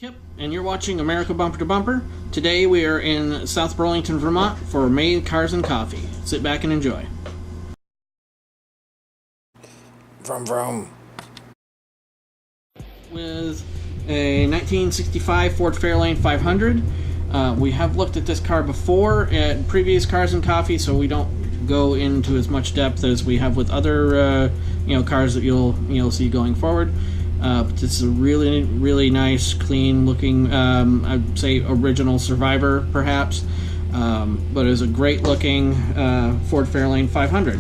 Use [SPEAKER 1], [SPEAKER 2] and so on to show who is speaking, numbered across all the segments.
[SPEAKER 1] Kip, and you're watching America Bumper to Bumper. Today we are in South Burlington, Vermont for May Cars and Coffee. Sit back and enjoy.
[SPEAKER 2] Vroom vroom.
[SPEAKER 1] With a 1965 Ford Fairlane 500. We have looked at this car before at previous Cars and Coffee, so we don't go into as much depth as we have with other cars that you'll see going forward. But this is a really nice, clean looking, I'd say original Survivor perhaps, but it's a great looking Ford Fairlane 500.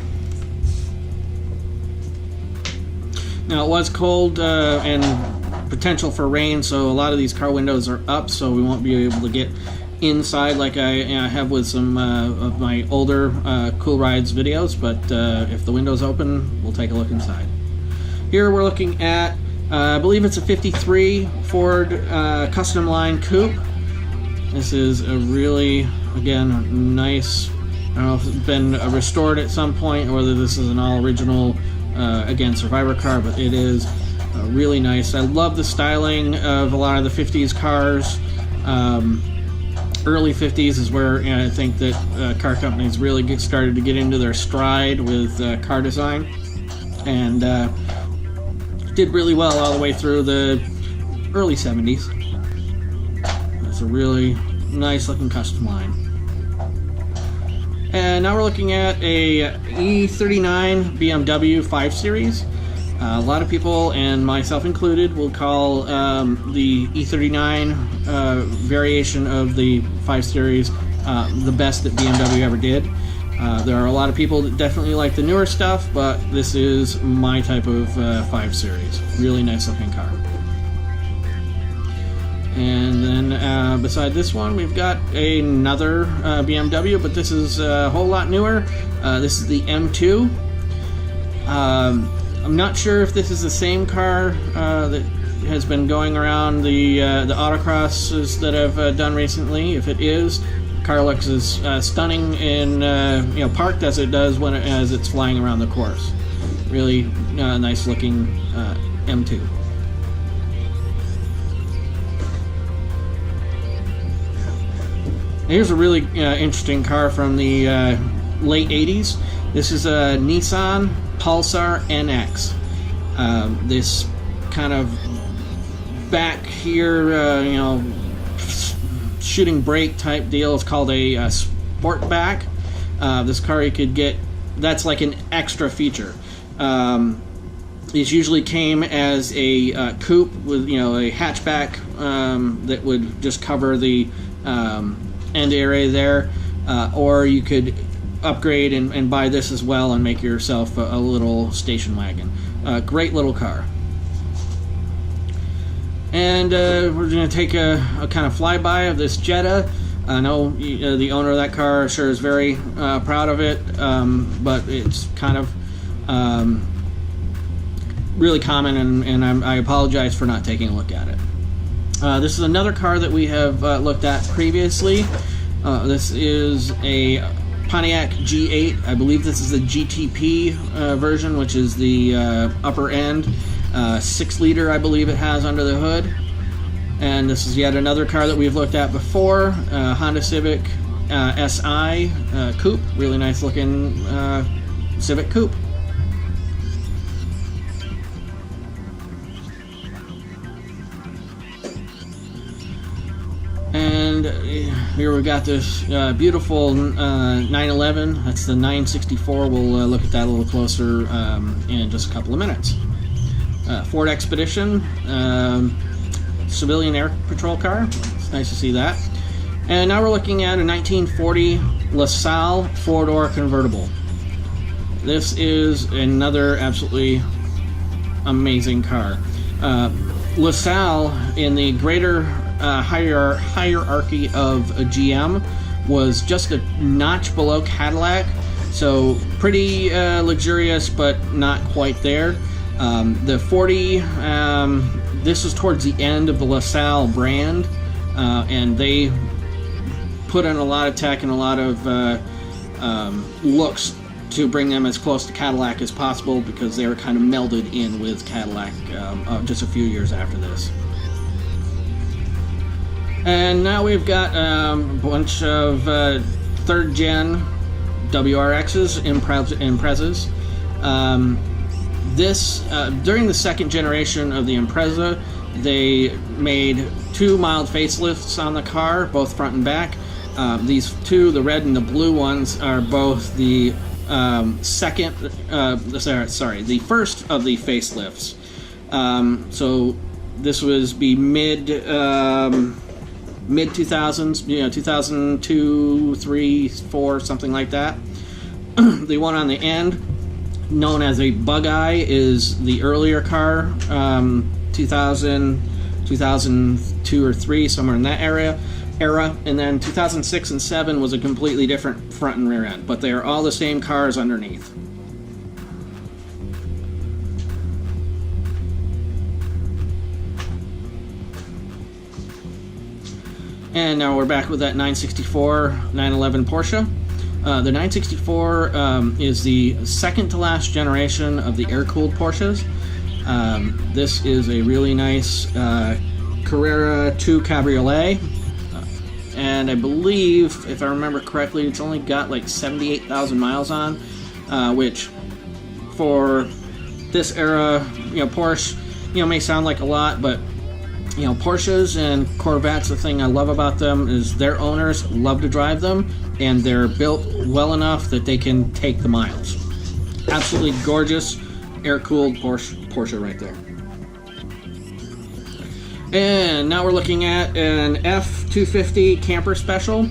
[SPEAKER 1] Now it was cold and potential for rain, so a lot of these car windows are up, so we won't be able to get inside like I have with some of my older Cool Rides videos, but if the window's open, we'll take a look inside. Here we're looking at I believe it's a 53 Ford Customline Coupe. This is a really, again, nice, I don't know if it's been restored at some point or whether this is an all original, again, Survivor car, but it is really nice. I love the styling of a lot of the 50s cars. Early 50s is where I think that car companies really started to get into their stride with car design, and did really well all the way through the early 70s. It's a really nice looking Customline. And now we're looking at a E39 Bmw 5 Series. A lot of people, and myself included, will call the E39 variation of the 5 Series the best that BMW ever did. There are a lot of people that definitely like the newer stuff, but this is my type of 5 Series. Really nice looking car. And then beside this one, we've got another BMW, but this is a whole lot newer. This is the M2. I'm not sure if this is the same car that has been going around the autocrosses that I've done recently. If it is, car looks as stunning in parked as it does as it's flying around the course. Really nice looking M2. Here's a really interesting car from the late 80s. This is a Nissan Pulsar NX. This kind of back here, shooting brake type deal. It's called a Sportback. This car you could get, that's like an extra feature. These usually came as a coupe with a hatchback that would just cover the end area there, or you could upgrade and buy this as well and make yourself a little station wagon. Great little car. And we're going to take a kind of flyby of this Jetta. I know the owner of that car sure is very proud of it, but it's kind of really common, and I apologize for not taking a look at it. This is another car that we have looked at previously. This is a Pontiac G8. I believe this is a GTP version, which is the upper end. 6-liter, I believe it has under the hood. And this is yet another car that we've looked at before, Honda Civic SI Coupe. Really nice looking Civic Coupe. And here we've got this beautiful 911. That's the 964. We'll look at that a little closer in just a couple of minutes. Ford Expedition, civilian air patrol car. It's nice to see that. And now we're looking at a 1940 Lasalle 4-door convertible. This is another absolutely amazing car. Lasalle, in the greater hierarchy of a GM, was just a notch below Cadillac, so pretty luxurious, but not quite there. The 40, this is towards the end of the Lasalle brand, and they put in a lot of tech and a lot of looks to bring them as close to Cadillac as possible, because they were kind of melded in with Cadillac just a few years after this. And now we've got a bunch of third gen WRXs, Imprezas. During the second generation of the Impreza, they made 2 mild facelifts on the car, both front and back. These two, the red and the blue ones, are both the the first of the facelifts. So this was mid 2000s, 2002, 3, 4, something like that. The one on the end, known as a Bug Eye, is the earlier car, 2000, 2002 or 3, somewhere in that era. And then 2006 and 7 was a completely different front and rear end, but they are all the same cars underneath. And now we're back with that 964 911 Porsche. The 964 is the second to last generation of the air-cooled Porsches. This is a really nice Carrera 2 Cabriolet. And I believe, if I remember correctly, it's only got like 78,000 miles on, which for this era, Porsche, may sound like a lot, but Porsches and Corvettes, the thing I love about them is their owners love to drive them, and they're built well enough that they can take the miles. Absolutely gorgeous air-cooled Porsche right there. And now we're looking at an F250 Camper Special.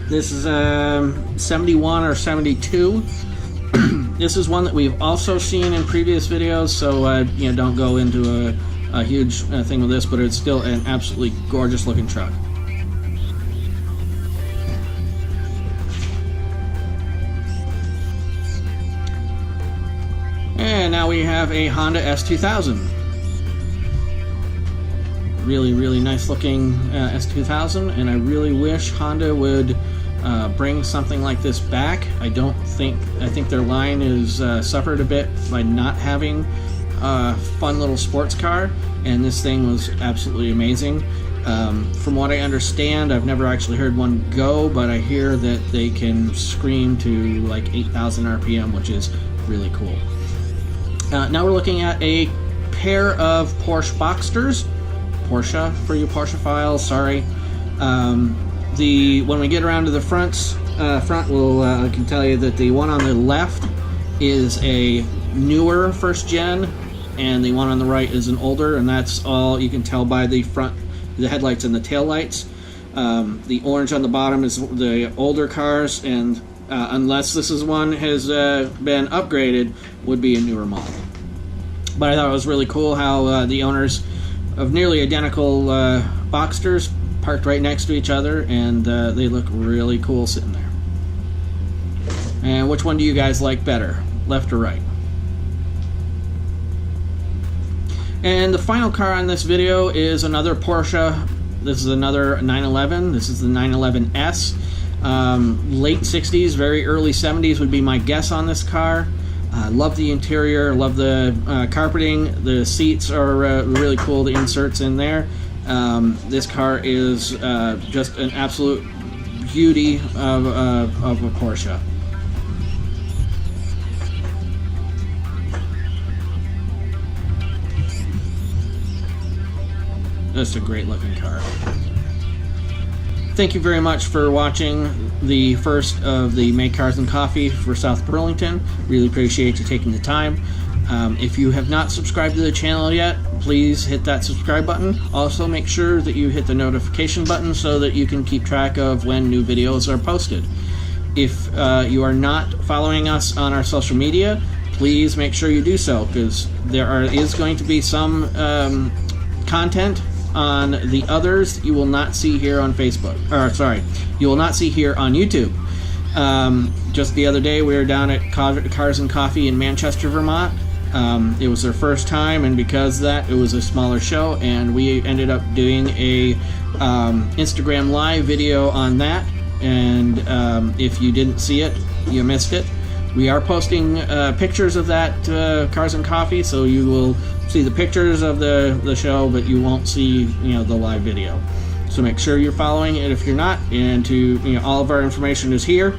[SPEAKER 1] This is a 71 or 72. This is one that we've also seen in previous videos, so don't go into a huge thing with this, but it's still an absolutely gorgeous looking truck. And now we have a Honda S2000. Really, really nice looking S2000, and I really wish Honda would bring something like this back. I think their line is suffered a bit by not having a fun little sports car, and this thing was absolutely amazing. From what I understand, I've never actually heard one go, but I hear that they can scream to like 8,000 RPM, which is really cool. Now we're looking at a pair of Porsche Boxsters. Porsche, for you Porsche files, sorry. When we get around to the front, I can tell you that the one on the left is a newer first gen, and the one on the right is an older, and that's all you can tell by the headlights and the tail lights. The orange on the bottom is the older cars, and unless this is one has been upgraded, would be a newer model. But I thought it was really cool how the owners of nearly identical Boxsters parked right next to each other, and they look really cool sitting there. And which one do you guys like better, left or right? And the final car on this video is another Porsche. This is another 911. This is the 911S. Late 60s, very early 70s would be my guess on this car. Love the interior, love the carpeting. The seats are really cool, the inserts in there. This car is just an absolute beauty of a Porsche. Just a great looking car. Thank you very much for watching the first of the Make Cars and Coffee for South Burlington. Really appreciate you taking the time. If you have not subscribed to the channel yet, please hit that subscribe button. Also, make sure that you hit the notification button so that you can keep track of when new videos are posted. If you are not following us on our social media, please make sure you do so, because there is going to be some content on the others you will not see here on Facebook. Or sorry, you will not see here on YouTube. Just the other day, we were down at Cars and Coffee in Manchester, Vermont. It was their first time, and because of that, it was a smaller show, and we ended up doing a Instagram live video on that. And if you didn't see it, you missed it. We are posting pictures of that Cars and Coffee, so you will see the pictures of the show, but you won't see the live video. So make sure you're following it if you're not, and all of our information is here.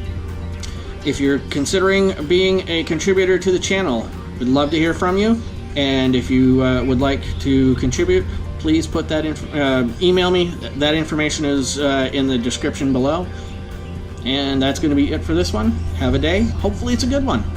[SPEAKER 1] If you're considering being a contributor to the channel, we'd love to hear from you. And if you would like to contribute, please put that email me. That information is in the description below. And that's going to be it for this one. Have a day. Hopefully it's a good one.